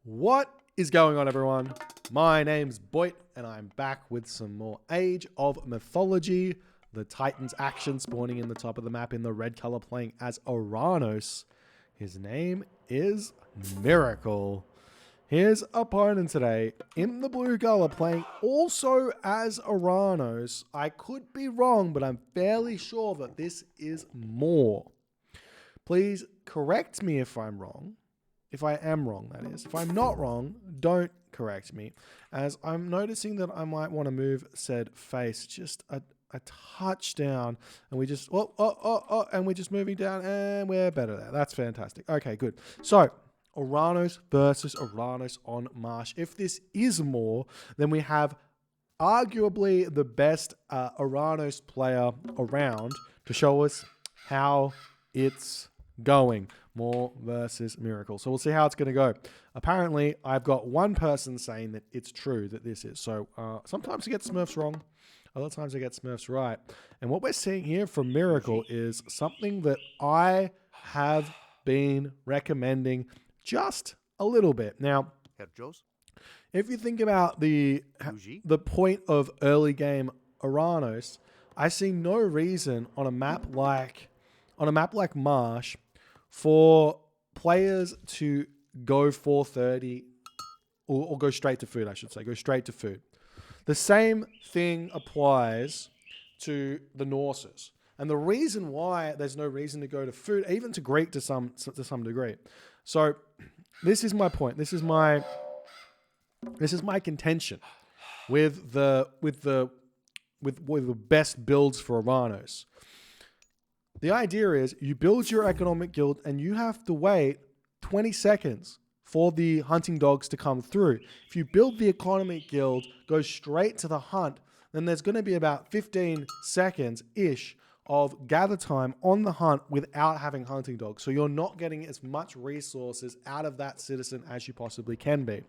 What is going on, everyone? My name's Boit, and I'm back with some more Age of Mythology. The Titans action spawning in the top of the map in the red color, playing as Oranos. His name is Miracle. His opponent today in the blue color, playing also as Oranos. I could be wrong, but I'm fairly sure that this is more. Please correct me if I'm wrong. If I am wrong, that is. If I'm not wrong, don't correct me, as I'm noticing that I might want to move said face just a touch down, and we just, and we're just moving down, and we're better there. That's fantastic. Okay, good. So, Oranos versus Oranos on Marsh. If this is more, then we have arguably the best Oranos player around to show us how it's going. More versus Miracle. So we'll see how it's going to go. Apparently, I've got one person saying that it's true that this is. So sometimes I get Smurfs wrong. Other times I get Smurfs right. And what we're seeing here from Miracle is something that I have been recommending just a little bit. Now, if you think about the point of early game Oranos, I see no reason on a map like Marsh for players to go 430 or go straight to food, I should say. Go straight to food. The same thing applies to the Norses. And the reason why there's no reason to go to food, even to Greek to some degree. So this is my point. This is my contention with the best builds for Oranos. The idea is you build your economic guild and you have to wait 20 seconds for the hunting dogs to come through. If you build the economic guild, go straight to the hunt, then there's going to be about 15 seconds-ish of gather time on the hunt without having hunting dogs. So you're not getting as much resources out of that citizen as you possibly can be.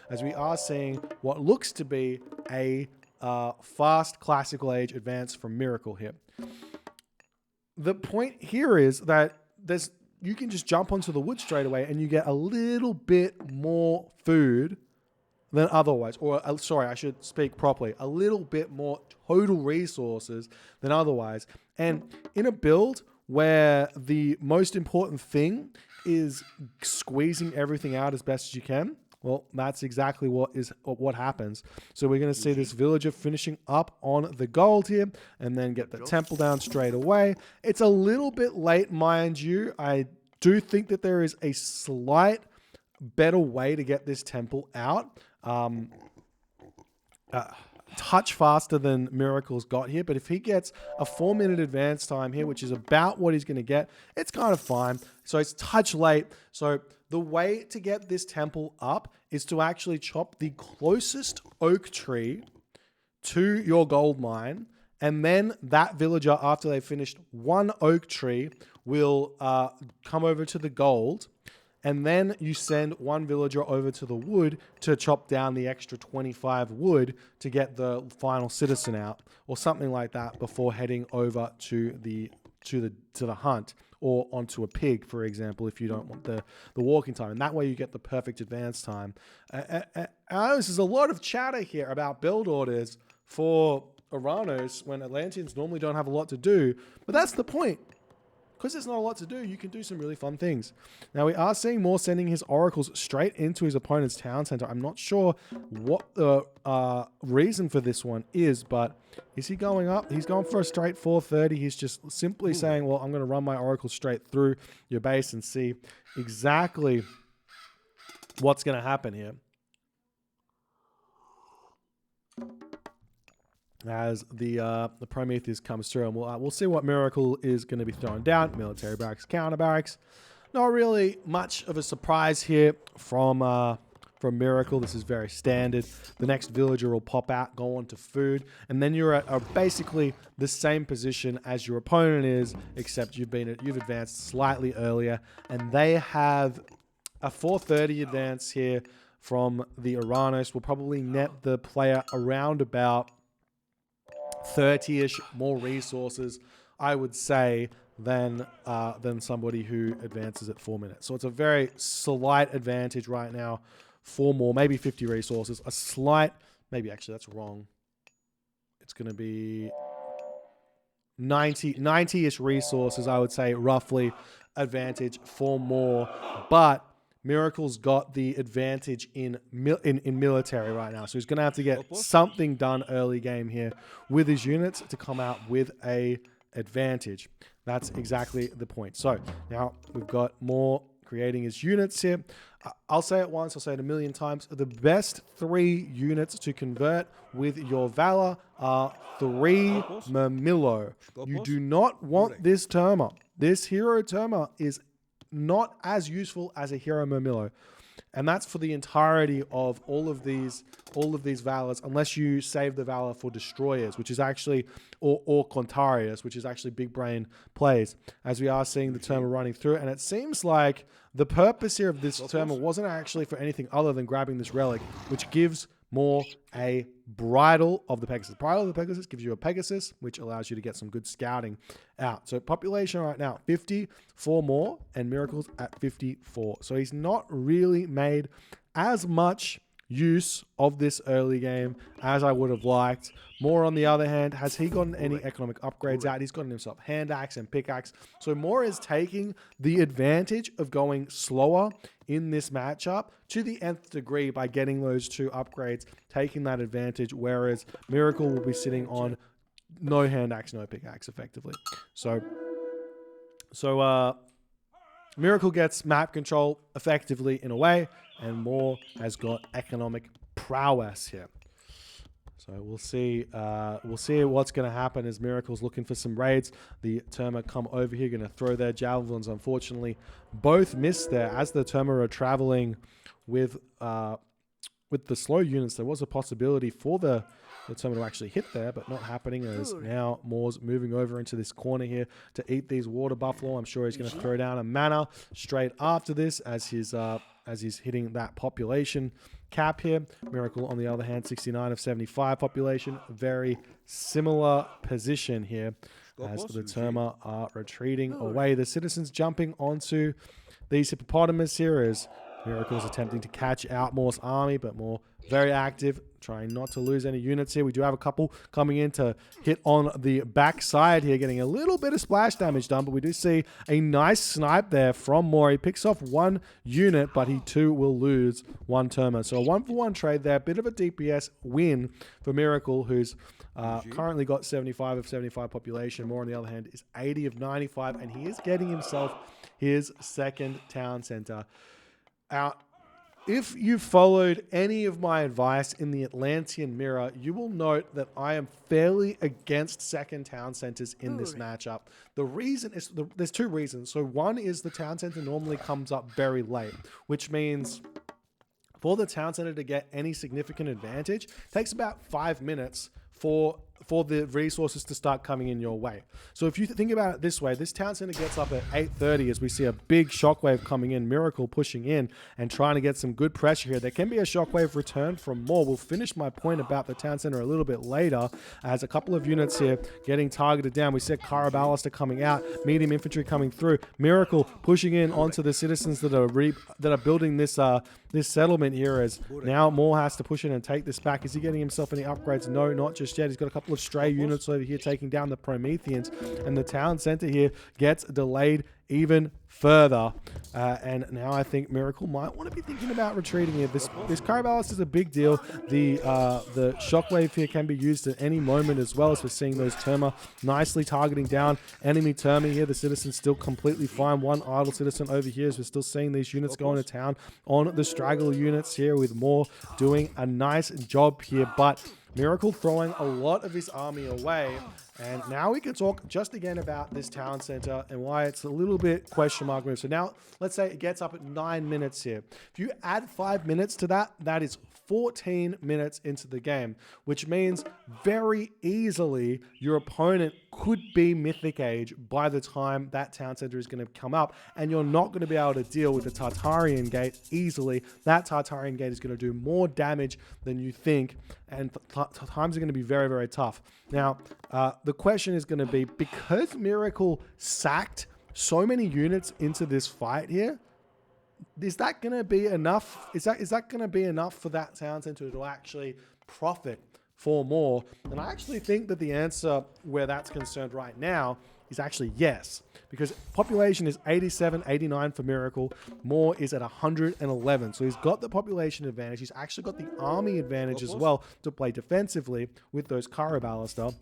As we are seeing what looks to be a fast classical age advance from Miracle here. The point here is that you can just jump onto the wood straight away and you get a little bit more food than otherwise. Or, sorry, I should speak properly. A little bit more total resources than otherwise. And in a build where the most important thing is squeezing everything out as best as you can, well, that's exactly what happens. So we're going to see this villager finishing up on the gold here and then get the temple down straight away. It's a little bit late, mind you. I do think that there is a slight better way to get this temple out. Touch faster than Miracle's got here, but if he gets a 4-minute advance time here, which is about what he's going to get, it's kind of fine. So it's touch late. So the way to get this temple up is to actually chop the closest oak tree to your gold mine, and then that villager, after they've finished one oak tree, will come over to the gold, and then you send one villager over to the wood to chop down the extra 25 wood to get the final citizen out, or something like that, before heading over to the hunt, or onto a pig, for example, if you don't want the walking time. And that way you get the perfect advance time. There's a lot of chatter here about build orders for Oranos when Atlanteans normally don't have a lot to do, but that's the point. Because there's not a lot to do, you can do some really fun things. Now, we are seeing more sending his oracles straight into his opponent's town center. I'm not sure what the reason for this one is, but is he going up? He's going for a straight 430. He's just simply saying, well, I'm going to run my oracle straight through your base and see exactly what's going to happen here. As the Prometheus comes through, and we'll see what Miracle is going to be throwing down. Military barracks, counter barracks. Not really much of a surprise here from Miracle. This is very standard. The next villager will pop out, go on to food, and then you're at basically the same position as your opponent is, except you've advanced slightly earlier, and they have a 430 advance here from the Oranos. Will probably net the player around about 30-ish more resources, I would say, than somebody who advances at 4 minutes. So it's a very slight advantage right now 4 more, maybe 50 resources. A slight, maybe actually that's wrong. It's going to be 90-ish resources, I would say, roughly advantage for more. But Miracle's got the advantage in military right now. So he's going to have to get something done early game here with his units to come out with a advantage. That's exactly the point. So now we've got more creating his units here. I'll say it once, I'll say it a million times. The best 3 units to convert with your Valor are 3 Murmillo. You do not want this Terma. This Hero Terma is not as useful as a Hero Murmillo. And that's for the entirety of all of these Valors, unless you save the Valor for Destroyers, which is actually, or Contarius, which is actually big brain plays, as we are seeing the Terma running through. And it seems like the purpose here of this Terma wasn't actually for anything other than grabbing this relic, which gives more a bridle of the Pegasus. Bridle of the Pegasus gives you a Pegasus, which allows you to get some good scouting out. So population right now, 54 more, and Miracle's at 54. So he's not really made as much use of this early game as I would have liked. Moore, on the other hand, has he gotten any economic upgrades out? He's gotten himself hand axe and pickaxe. So Moore is taking the advantage of going slower in this matchup to the nth degree by getting those 2 upgrades, taking that advantage, whereas Miracle will be sitting on no hand axe, no pickaxe, effectively. So Miracle gets map control effectively in a way, and Moore has got economic prowess here. So we'll see what's going to happen as Miracle's looking for some raids. The Terma come over here, going to throw their javelins. Unfortunately, both miss there. As the Terma are traveling with the slow units, there was a possibility for the Terma to actually hit there, but not happening, as now Moore's moving over into this corner here to eat these water buffalo. I'm sure he's going to throw down a mana straight after this as he's hitting that population cap here. Miracle, on the other hand, 69 of 75 population. Very similar position here as the Terma are retreating away. The citizens jumping onto these hippopotamus here as Miracle's attempting to catch out Moore's army, but Moore very active, trying not to lose any units here. We do have a couple coming in to hit on the backside here, getting a little bit of splash damage done, but we do see a nice snipe there from Moore. He picks off 1 unit, but he too will lose 1 Terma. So a 1-for-1 trade there, bit of a DPS win for Miracle, who's currently got 75 of 75 population. Moore, on the other hand, is 80 of 95, and he is getting himself his 2nd town center. If you followed any of my advice in the Atlantean Mirror, you will note that I am fairly against 2nd town centers in this matchup. The reason is, there's 2 reasons. So one is the town center normally comes up very late, which means for the town center to get any significant advantage, it takes about 5 minutes for the resources to start coming in your way. So if you think about it this way, this town center gets up at 8:30 as we see a big shockwave coming in, Miracle pushing in and trying to get some good pressure here. There can be a shockwave return from Moore. We'll finish my point about the town center a little bit later, as a couple of units here getting targeted down. We see Caraballister coming out, medium infantry coming through, Miracle pushing in onto the citizens that are building this this settlement here, as now Moore has to push in and take this back. Is he getting himself any upgrades? No, not just yet. He's got a couple of stray units over here taking down the Prometheans, and the town center here gets delayed even further. And now I think Miracle might want to be thinking about retreating here. This Caraballis is a big deal. The shockwave here can be used at any moment as well, as we're seeing those Terma nicely targeting down enemy Terma here. The citizen's still completely fine. 1 idle citizen over here, as we're still seeing these units going to town on the straggle units here, with Moore doing a nice job here. But Miracle throwing a lot of his army away. And now we can talk just again about this town center and why it's a little bit question mark move. So now let's say it gets up at 9 minutes here. If you add 5 minutes to that, that is 14 minutes into the game, which means very easily your opponent could be Mythic Age by the time that town center is going to come up, and you're not going to be able to deal with the Tartarian Gate easily. That Tartarian Gate is going to do more damage than you think, and times are going to be very, very tough. Now, the question is going to be, because Miracle sacked so many units into this fight here, is that going to be enough? Is that going to be enough for that town center to actually profit for more? And I actually think that the answer where that's concerned right now is actually yes, because population is 87, 89 for Miracle. Moore is at 111. So he's got the population advantage. He's actually got the army advantage as well to play defensively with those Caraballister.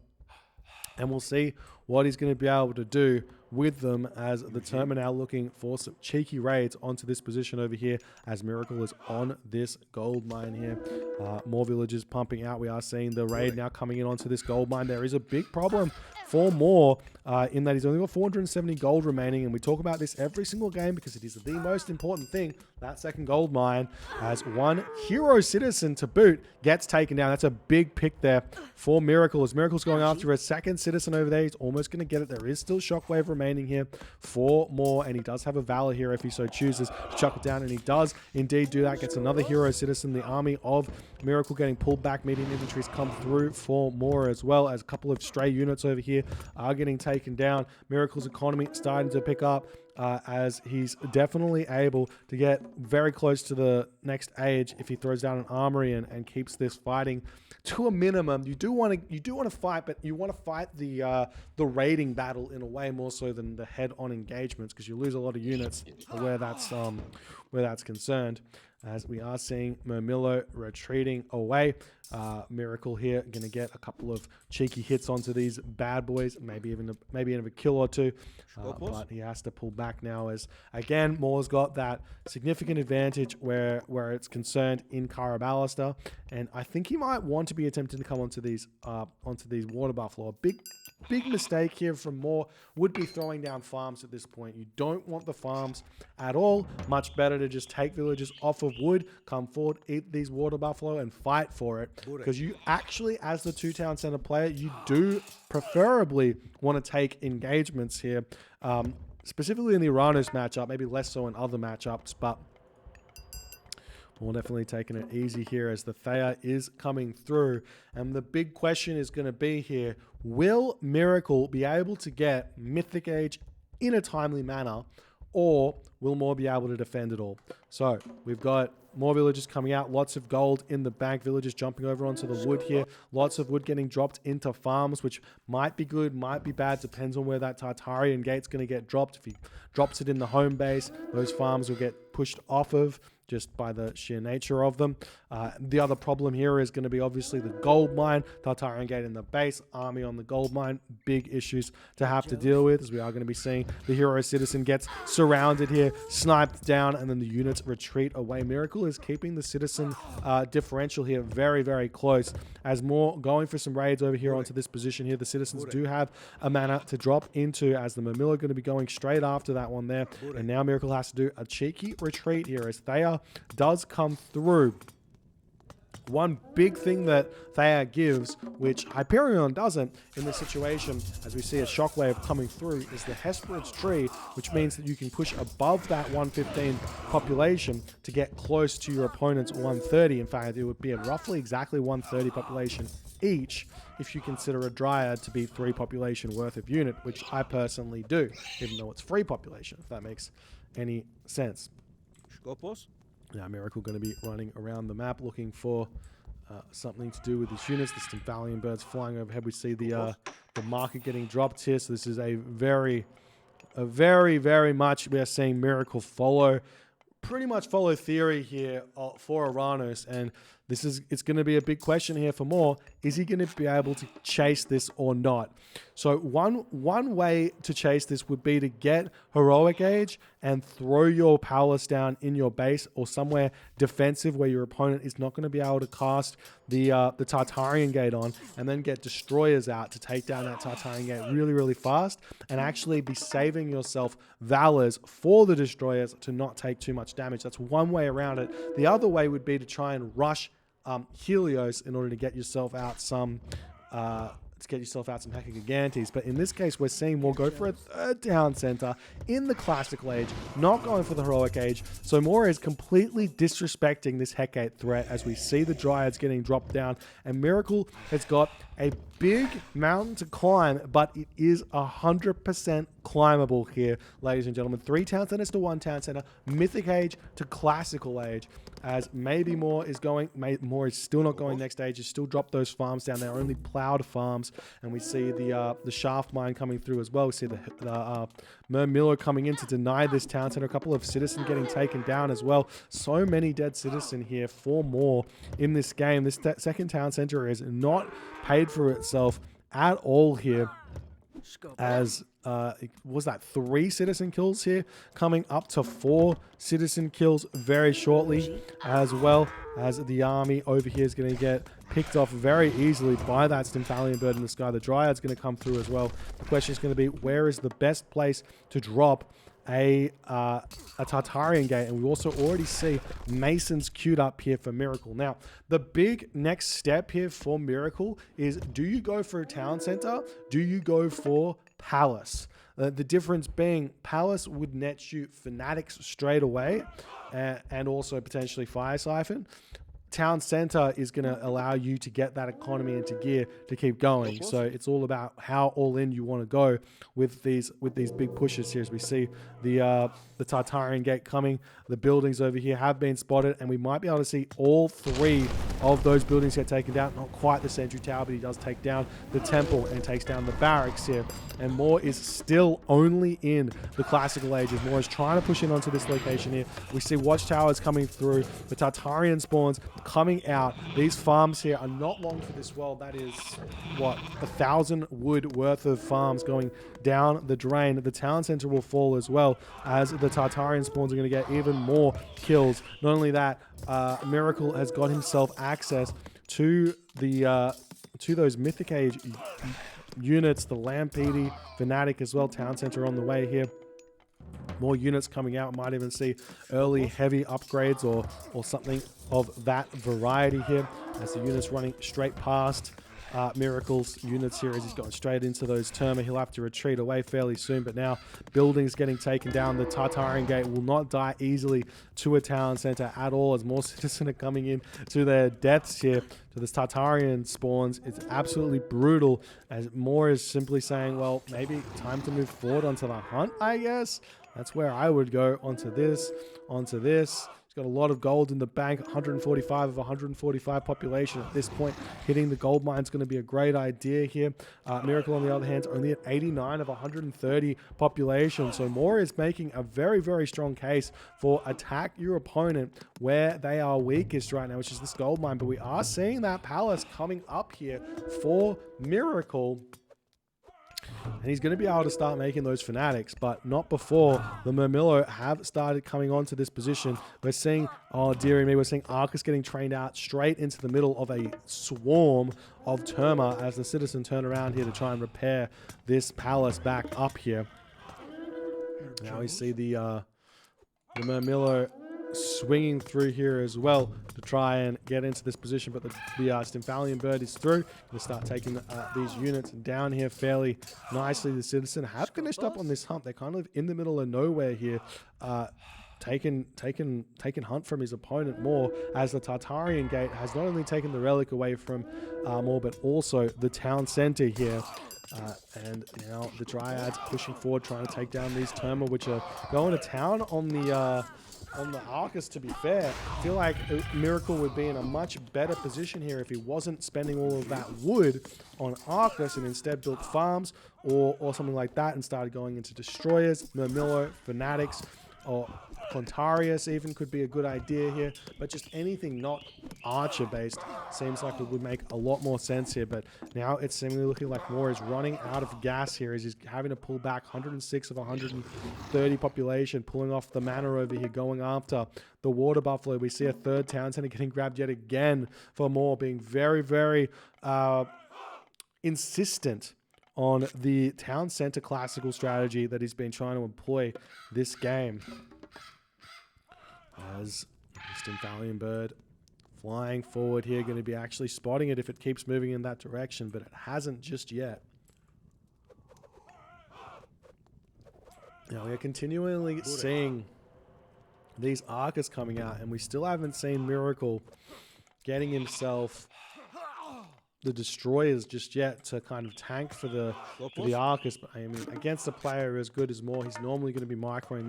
And we'll see what he's going to be able to do with them as the Term are now looking for some cheeky raids onto this position over here as Miracle is on this gold mine here. More villagers pumping out. We are seeing the raid now coming in onto this gold mine. There is a big problem for Moore in that he's only got 470 gold remaining, and we talk about this every single game because it is the most important thing. That second gold mine, as one hero citizen to boot, gets taken down. That's a big pick there for Miracle, as Miracle's going after a second citizen over there. He's almost going to get it. There is still Shockwave remaining here for Moore, and he does have a Valor here if he so chooses to chuck it down, and he does indeed do that. Gets another hero citizen. The army of Miracle getting pulled back. Medium infantry's come through for Moore, as well as a couple of stray units over here are getting taken down. Miracle's economy starting to pick up as he's definitely able to get very close to the next age if he throws down an armory and keeps this fighting to a minimum. You do want to fight, but you want to fight the raiding battle in a way more so than the head-on engagements, because you lose a lot of units where that's concerned. As we are seeing Murmillo retreating away. Miracle here going to get a couple of cheeky hits onto these bad boys, maybe even a kill or two, but he has to pull back now as, again, Moore's got that significant advantage where it's concerned in Caraballister, and I think he might want to be attempting to come onto these water buffalo. A big mistake here from Moore would be throwing down farms at this point. You don't want the farms at all. Much better to just take villages off of wood, come forward, eat these water buffalo, and fight for it. Because you actually, as the two-town center player, you do preferably want to take engagements here, specifically in the Oranos matchup, maybe less so in other matchups, but we're definitely taking it easy here as the Thea is coming through. And the big question is going to be here, will Miracle be able to get Mythic Age in a timely manner, or will Moore be able to defend it all? So we've got more villagers coming out, lots of gold in the bank, villagers jumping over onto the wood here, lots of wood getting dropped into farms, which might be good, might be bad, depends on where that Tartarian gate's going to get dropped. If he drops it in the home base, those farms will get pushed off of just by the sheer nature of them. The other problem here is going to be obviously the gold mine, Tartarian gate in the base, army on the gold mine, big issues to have to deal with, as we are going to be seeing the hero citizen gets surrounded here, sniped down, and then the units retreat away. Miracle is keeping the citizen differential here very, very close, as Moore going for some raids over here onto this position here. The citizens do have a mana to drop into, as the Murmillo are going to be going straight after that one there, and now Miracle has to do a cheeky retreat here as Thea does come through. One big thing that Thea gives, which Hyperion doesn't in this situation, as we see a shockwave coming through, is the Hesperid's tree, which means that you can push above that 115 population to get close to your opponent's 130. In fact, it would be at roughly exactly 130 population each if you consider a Dryad to be 3 population worth of unit, which I personally do, even though it's free population, if that makes any sense. Now Miracle going to be running around the map looking for something to do with his units. There's some Valiant birds flying overhead. We see the market getting dropped here. So this is a very much we are seeing Miracle pretty much follow theory here for Oranos, and it's going to be a big question here for Moore. Is he going to be able to chase this or not? So one way to chase this would be to get Heroic Age and throw your Powerless down in your base or somewhere defensive where your opponent is not going to be able to cast the Tartarian Gate on, and then get Destroyers out to take down that Tartarian Gate really, really fast, and actually be saving yourself Valors for the Destroyers to not take too much damage. That's one way around it. The other way would be to try and rush Helios in order to get yourself out some get yourself out some Hecka Gigantes. But in this case, we're seeing more go for a third town center in the classical age, not going for the heroic age. So Moore is completely disrespecting this Hecate threat as we see the Dryads getting dropped down. And Miracle has got a big mountain to climb, but it is 100% climbable here, ladies and gentlemen. 3 town centers to 1 town center, mythic age to classical age. As maybe Moore is still not going next stage. He's still dropped those farms down there, only plowed farms, and we see the shaft mine coming through as well. We see the Mermillo coming in to deny this town center. A couple of citizens getting taken down as well. So many dead citizens here for Moore in this game. This second town center is not paid for itself at all here. As was that 3 citizen kills here, coming up to 4 citizen kills very shortly, as well as the army over here is going to get picked off very easily by that Stymphalian bird in the sky. The Dryad's going to come through as well. The question is going to be, where is the best place to drop a Tartarian gate? And we also already see Masons queued up here for Miracle. Now, the big next step here for Miracle is, do you go for a town center? Do you go for Palace? The difference being, Palace would net you Fanatics straight away and also potentially Fire Siphon. Town center is going to allow you to get that economy into gear to keep going. So it's all about how all in you want to go with these big pushes here. As we see the Tartarian gate coming, the buildings over here have been spotted, and we might be able to see all 3 of those buildings get taken down. Not quite the Sentry Tower, but he does take down the temple and takes down the barracks here. And Moore is still only in the classical ages. Moore is trying to push in onto this location here. We see watchtowers coming through, the Tartarian spawns coming out. These farms here are not long for this world. That is, what, 1,000 wood worth of farms going down the drain. The town center will fall as well, as the Tartarian spawns are going to get even more kills. Not only that, Miracle has got himself access to the to those mythic age units, the Lampede, Fanatic as well. Town center on the way here. More units coming out. Might even see early heavy upgrades or something of that variety here, as the units running straight past Miracle's units here as he's going straight into those Terma. He'll have to retreat away fairly soon, but now buildings getting taken down. The Tartarian gate will not die easily to a town center at all, as more citizens are coming in to their deaths here to this Tartarian spawns. It's absolutely brutal, as Moore is simply saying, well, maybe time to move forward onto the hunt, I guess. That's where I would go. Onto this, onto this. He's got a lot of gold in the bank, 145 of 145 population at this point. Hitting the gold mine is going to be a great idea here. Miracle, on the other hand, is only at 89 of 130 population. So Moore is making a very, very strong case for attack your opponent where they are weakest right now, which is this gold mine. But we are seeing that palace coming up here for Miracle. And he's going to be able to start making those Fanatics, but not before the Mermillo have started coming onto this position. We're seeing, oh dearie me, we're seeing Arcus getting trained out straight into the middle of a swarm of Terma as the citizen turn around here to try and repair this palace back up here. Now we see the Mermillo swinging through here as well to try and get into this position, but the Stymphalian bird is through. Going to start taking these units down here fairly nicely. The citizen have finished up on this hunt. They're kind of in the middle of nowhere here, taken hunt from his opponent Moore, as the Tartarian gate has not only taken the relic away from Moore, but also the town center here. And now the Dryads pushing forward, trying to take down these Terma, which are going to town on the Arcus. To be fair, I feel like Miracle would be in a much better position here if he wasn't spending all of that wood on Arcus and instead built farms or something like that and started going into destroyers. Mermillo, Fanatics, or Clontarius even could be a good idea here, but just anything not archer based seems like it would make a lot more sense here. But now it's seemingly looking like Moore is running out of gas here as he's having to pull back 106 of 130 population, pulling off the manor over here, going after the water buffalo. We see a third town center getting grabbed yet again for Moore, being very, very insistent on the town center classical strategy that he's been trying to employ this game. As Stymphalian bird Flying forward here, going to be actually spotting it if it keeps moving in that direction, but it hasn't just yet. Now we are continually seeing these Arcas coming out, and we still haven't seen Miracle getting himself the destroyers just yet to kind of tank for the Arcas. But I mean, against a player as good as Moore, he's normally going to be microing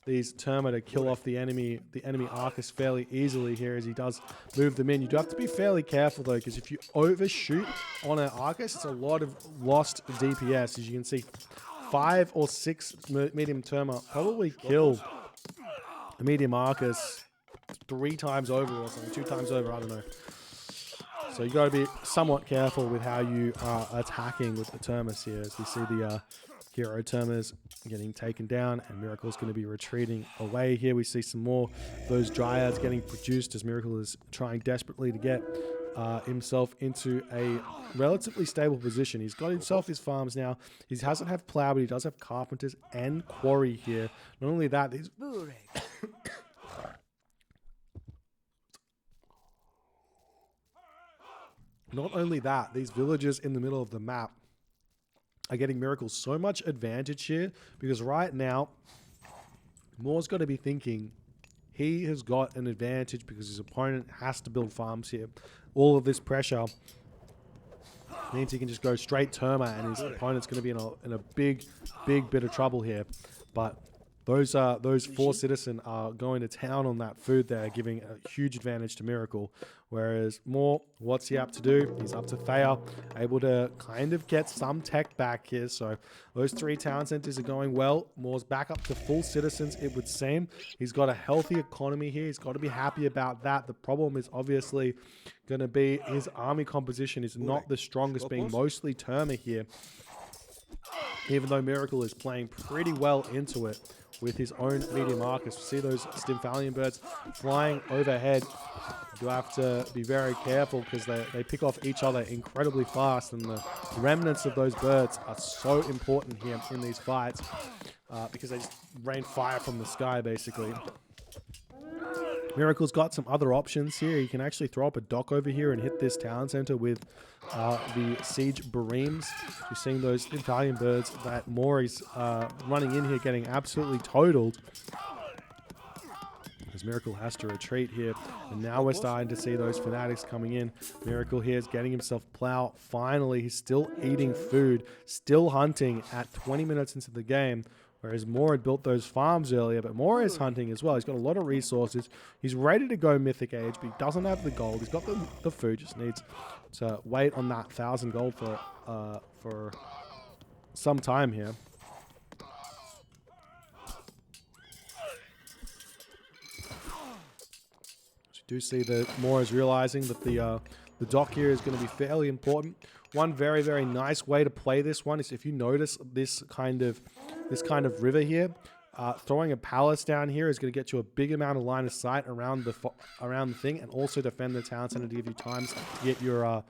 these Terma to kill off the enemy Arcas fairly easily here as he does move them in. You do have to be fairly careful though, because if you overshoot on an Arcas, it's a lot of lost DPS. As you can see, 5 or 6 medium Terma probably kill a medium Arcas 3 times over or something, 2 times over, I don't know. So you got to be somewhat careful with how you are attacking with the Termas here, as we see the hero Termas getting taken down, and Miracle's going to be retreating away here. We see some more of those Dryads getting produced as Miracle is trying desperately to get himself into a relatively stable position. He's got himself his farms now. He hasn't have plow, but he does have carpenters and quarry here. Not only that, these these villagers in the middle of the map are getting Miracle so much advantage here, because right now Moore's got to be thinking he has got an advantage because his opponent has to build farms here. All of this pressure means he can just go straight Terma, and his opponent's going to be in a big bit of trouble here. But those 4 citizen are going to town on that food there, giving a huge advantage to Miracle. Whereas Moore, what's he up to do? He's up to Thea, able to kind of get some tech back here. So those 3 town centers are going well. Moore's back up to full citizens, it would seem. He's got a healthy economy here. He's got to be happy about that. The problem is obviously going to be his army composition is not the strongest, being mostly Terma here. Even though Miracle is playing pretty well into it with his own medium Arcus. See those Stymphalian birds flying overhead. You have to be very careful because they pick off each other incredibly fast, and the remnants of those birds are so important here in these fights because they just rain fire from the sky basically. Miracle's got some other options here. He can actually throw up a dock over here and hit this town center with the siege bereams. You're seeing those Italian birds that Moore is running in here, getting absolutely totaled. As Miracle has to retreat here, and now we're starting to see those fanatics coming in. Miracle here is getting himself plow. Finally, he's still eating food, still hunting at 20 minutes into the game. Whereas Moore had built those farms earlier, but Moore is hunting as well. He's got a lot of resources. He's ready to go Mythic Age, but he doesn't have the gold. He's got the food, just needs to wait on that 1,000 gold for some time here. So you do see that Moore is realizing that the dock here is going to be fairly important. One very, very nice way to play this one is if you notice this kind of river here, throwing a palace down here is going to get you a big amount of line of sight around the thing, and also defend the town center to give you time to get your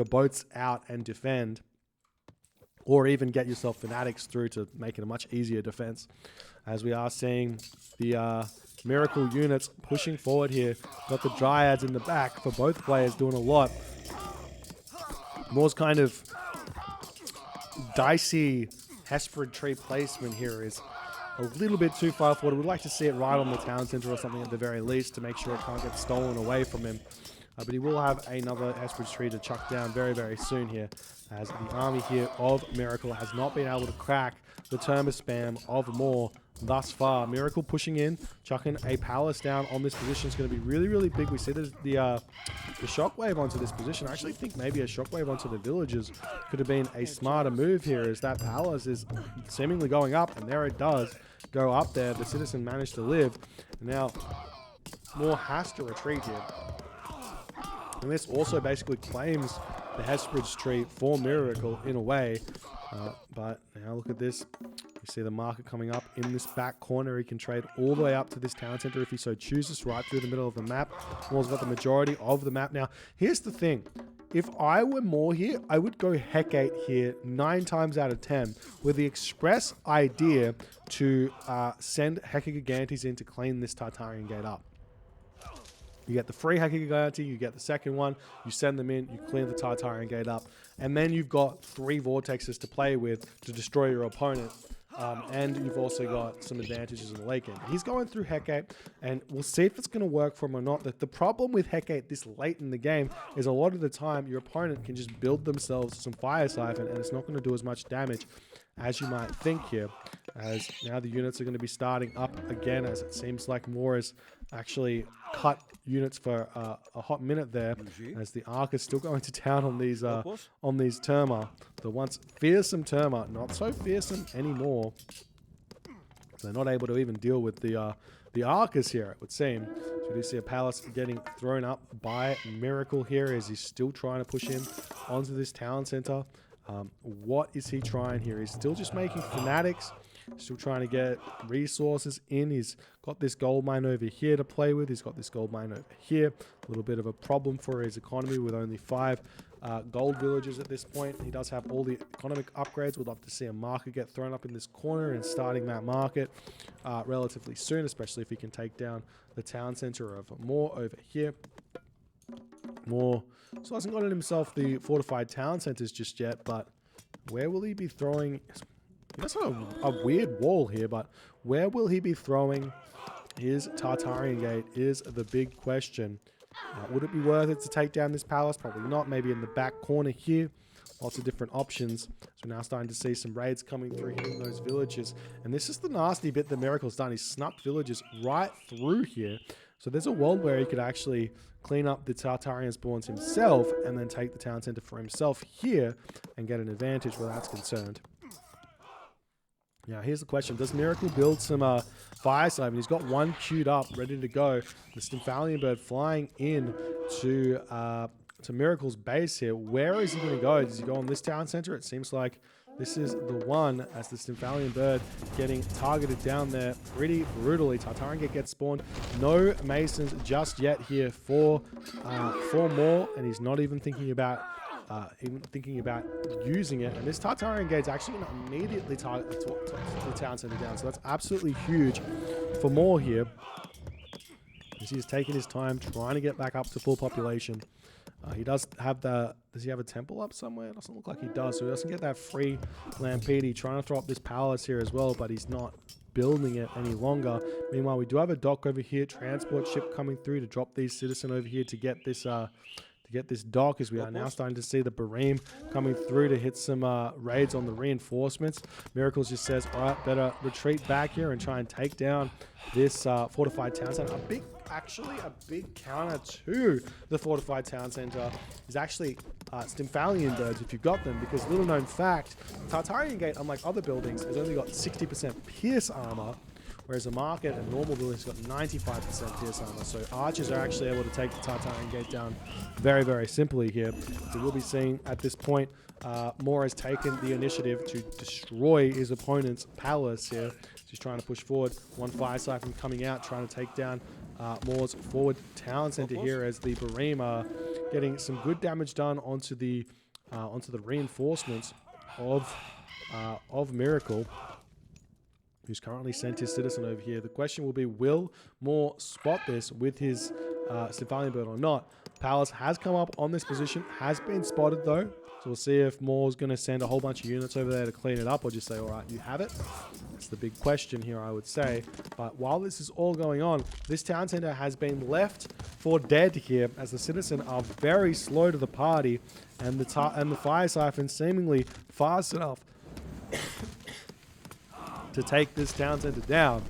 boats out and defend, or even get yourself fanatics through to make it a much easier defense. As we are seeing the Miracle units pushing forward here, got the Dryads in the back for both players doing a lot. Moore's kind of dicey Hesprid tree placement here is a little bit too far forward. We'd like to see it right on the town center or something at the very least to make sure it can't get stolen away from him. But he will have another Hesprid tree to chuck down very, very soon here, as the army here of Miracle has not been able to crack the Terma spam of Moore thus far. Miracle pushing in, chucking a palace down on this position is going to be really, really big. We see the shockwave onto this position. I actually think maybe a shockwave onto the villagers could have been a smarter move here, as that palace is seemingly going up, and there it does go up there. The citizen managed to live. Now Moore has to retreat here. And this also basically claims the Hesprid's tree for Miracle in a way. But now look at this. You see the market coming up in this back corner. He can trade all the way up to this town center if he so chooses, right through the middle of the map. Moore's got the majority of the map. Now, here's the thing. If I were Moore here, I would go Hecate here 9 times out of 10 with the express idea to send Hecagigantes in to clean this Tartarian gate up. You get the free hacking guarantee, you get the second one, you send them in, you clean the Tartarian Gate up, and then you've got 3 vortexes to play with to destroy your opponent. And you've also got some advantages in the late game. He's going through Hecate, and we'll see if it's going to work for him or not. The problem with Hecate this late in the game is a lot of the time your opponent can just build themselves some Fire Siphon, and it's not going to do as much damage as you might think here. As now the units are going to be starting up again, as it seems like Moore has actually cut units for a hot minute there, as the Arc is still going to town on these Terma. The once fearsome Terma, not so fearsome anymore. They're not able to even deal with the Arcus here, it would seem. So we do see a Palace getting thrown up by Miracle here, as he's still trying to push him onto this town center. What is he trying here? He's still just making Fanatics. Still trying to get resources in. He's got this gold mine over here to play with. He's got this gold mine over here. A little bit of a problem for his economy with only 5 gold villages at this point. He does have all the economic upgrades. We'd love to see a market get thrown up in this corner and starting that market relatively soon, especially if he can take down the town center of Moore over here. Moore still hasn't gotten himself the fortified town centers just yet, but where will he be throwing... That's a weird wall here, but where will he be throwing his Tartarian Gate is the big question. Would it be worth it to take down this palace? Probably not. Maybe in the back corner here. Lots of different options. So we're now starting to see some raids coming through here in those villages. And this is the nasty bit that Miracle's done. He's snuck villages right through here. So there's a world where he could actually clean up the Tartarian spawns himself and then take the town center for himself here and get an advantage where that's concerned. Now, here's the question. Does Miracle build some Fire Siphon? He's got one queued up, ready to go. The Stymphalian Bird flying in to Miracle's base here. Where is he going to go? Does he go on this town center? It seems like this is the one, as the Stymphalian Bird getting targeted down there pretty brutally. Tartarian Gate gets spawned. No Masons just yet here for Moore, and he's not even thinking about using it. And this Tartarian Gate's actually going to immediately target the town center down. So that's absolutely huge for Moore here. He's taking his time trying to get back up to full population. He does have does he have a temple up somewhere? It doesn't look like he does. So he doesn't get that free Lampede. Trying to throw up this palace here as well, but he's not building it any longer. Meanwhile, we do have a dock over here, transport ship coming through to drop these citizen over here to get this dock, as we are now starting to see the Bareem coming through to hit some raids on the reinforcements. Miracles just says, all right, better retreat back here and try and take down this fortified town center. Actually a big counter to the fortified town center is actually Stymphalian Birds, if you've got them, because little known fact, Tartarian Gate, unlike other buildings, has only got 60% pierce armor, whereas a market and normal buildings got 95% pierce armor. So archers are actually able to take the Tartarian Gate down very, very simply here. So we'll be seeing at this point, Moore has taken the initiative to destroy his opponent's palace here. He's trying to push forward. One Fire Siphon coming out, trying to take down Moore's forward town center here, as the Bareem are getting some good damage done onto the reinforcements of Miracle, who's currently sent his citizen over here. The question will be, will Moore spot this with his Stymphalian Bird or not? Palace has come up on this position, has been spotted though. So we'll see if Moore's going to send a whole bunch of units over there to clean it up, or just say, all right, you have it. That's the big question here, I would say. But while this is all going on, this town center has been left for dead here, as the citizen are very slow to the party, and the Fire Siphon seemingly fast enough to take this town center down.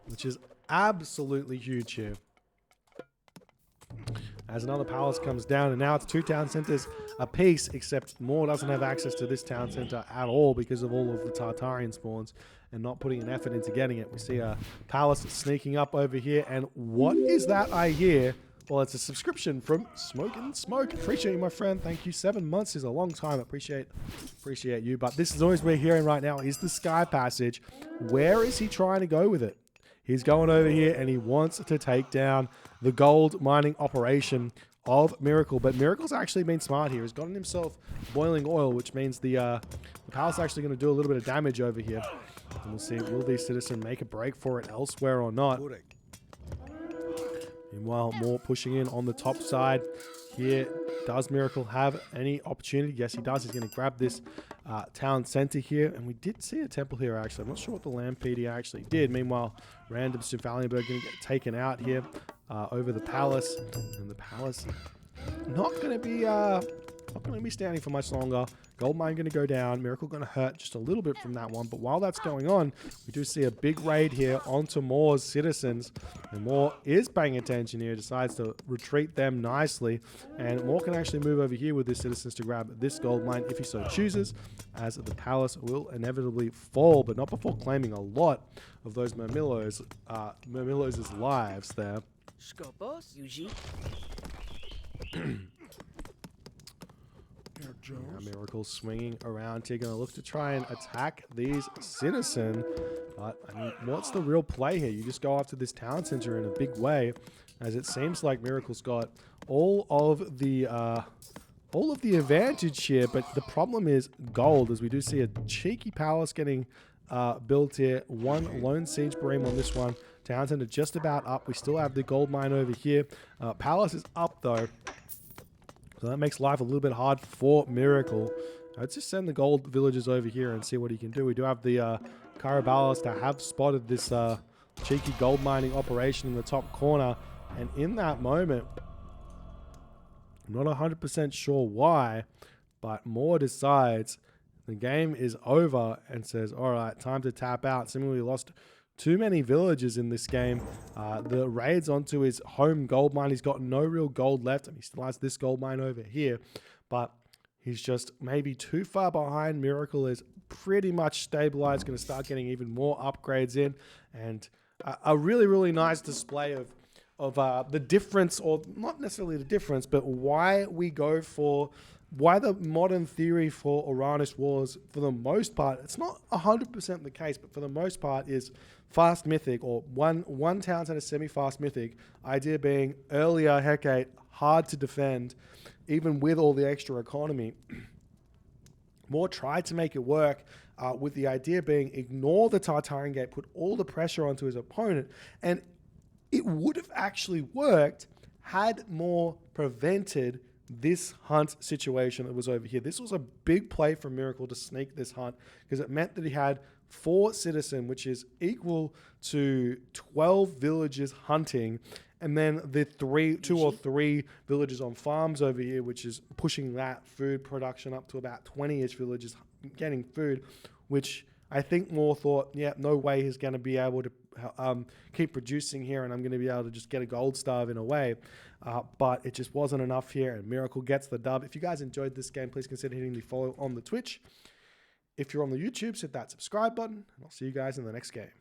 Which is absolutely huge here. As another palace comes down, and now it's 2 town centers apiece, except Moore doesn't have access to this town center at all because of all of the Tartarian spawns and not putting an effort into getting it. We see a palace sneaking up over here, and what is that I hear? Well, it's a subscription from Smoke and Smoke. Appreciate you, my friend. Thank you. 7 months is a long time. Appreciate you. But this is always we're hearing right now is the Sky Passage. Where is he trying to go with it? He's going over here and he wants to take down the gold mining operation of Miracle. But Miracle's actually been smart here. He's gotten himself boiling oil, which means the palace actually going to do a little bit of damage over here. And we'll see, will the citizen make a break for it elsewhere or not? Meanwhile, more pushing in on the top side here. Does Miracle have any opportunity? Yes, he does. He's going to grab this town center here. And we did see a temple here, actually. I'm not sure what the Lampedia actually did. Meanwhile, random Symphalienberg going to get taken out here over the palace. And the palace not going to be standing for much longer. Gold mine going to go down. Miracle going to hurt just a little bit from that one. But while that's going on, we do see a big raid here onto Moore's citizens. And Moore is paying attention here. Decides to retreat them nicely. And Moore can actually move over here with his citizens to grab this gold mine if he so chooses. As the palace will inevitably fall. But not before claiming a lot of those Murmillos' lives there. Skopos, Yuji. Now Miracle swinging around here, going to look to try and attack these citizen. But I mean, what's the real play here? You just go after this town center in a big way, as it seems like Miracle's got all of the advantage here. But the problem is gold, as we do see a cheeky palace getting built here. One lone siege bream on this one. Town center just about up. We still have the gold mine over here. Palace is up though. So that makes life a little bit hard for Miracle. Let's just send the gold villagers over here and see what he can do. We do have the Carabalas to have spotted this cheeky gold mining operation in the top corner. And in that moment, I'm not 100% sure why, but Moore decides the game is over and says, all right, time to tap out. Similarly, lost too many villagers in this game. The raids onto his home gold mine. He's got no real gold left, and he still has this gold mine over here. But he's just maybe too far behind. Miracle is pretty much stabilized. Going to start getting even more upgrades in. And a really, really nice display of the difference, or not necessarily the difference, but why the modern theory for Oranos Wars, for the most part, it's not 100% the case, but for the most part is fast mythic, or one town center semi-fast mythic, idea being earlier Hecate, hard to defend, even with all the extra economy. Moore tried to make it work with the idea being ignore the Tartarian Gate, put all the pressure onto his opponent, and it would have actually worked had Moore prevented this hunt situation that was over here. This was a big play for Miracle to sneak this hunt, because it meant that he had 4 citizen, which is equal to 12 villagers hunting, and then the 2 or 3 villagers on farms over here, which is pushing that food production up to about 20-ish villagers getting food, which I think Moore thought, yeah, no way he's going to be able to keep producing here, and I'm going to be able to just get a gold star in a way. But it just wasn't enough here, and Miracle gets the dub. If you guys enjoyed this game, please consider hitting the follow on the Twitch. If you're on the YouTube, hit that subscribe button, and I'll see you guys in the next game.